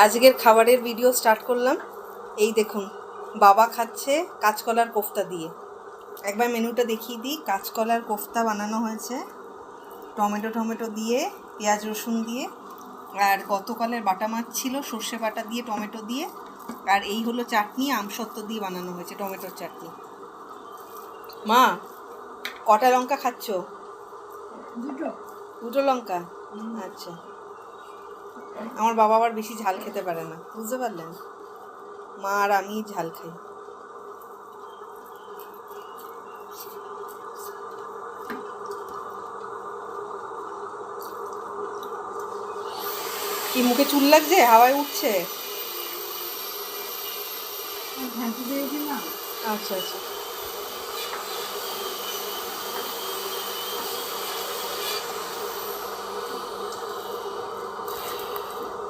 আজকের খাবারের video start করলাম। এই দেখুন, বাবা খাচ্ছে কাঁচকলার কোফতা দিয়ে। একবার মেনুটা দেখিয়ে দিই। কাঁচকলার কোফতা বানানো হয়েছে টমেটো দিয়ে, পেঁয়াজ রসুন দিয়ে, আর গতকালের বাটা মাছ ছিল সর্ষে বাটা দিয়ে, টমেটো দিয়ে, আর এই হলো চাটনি, আমসত্ত্ব দিয়ে বানানো হয়েছে টমেটোর চাটনি। মা, কটা লঙ্কা খাচ্ছ? দুটো লঙ্কা। আচ্ছা, আমার বাবা আবার বেশি ঝাল খেতে পারে না, বুঝতে পারলেন? মা আর আমি ঝাল খাই। কি মুখে চুল লাগছে? হাওয়ায় উঠছে? আচ্ছা আচ্ছা।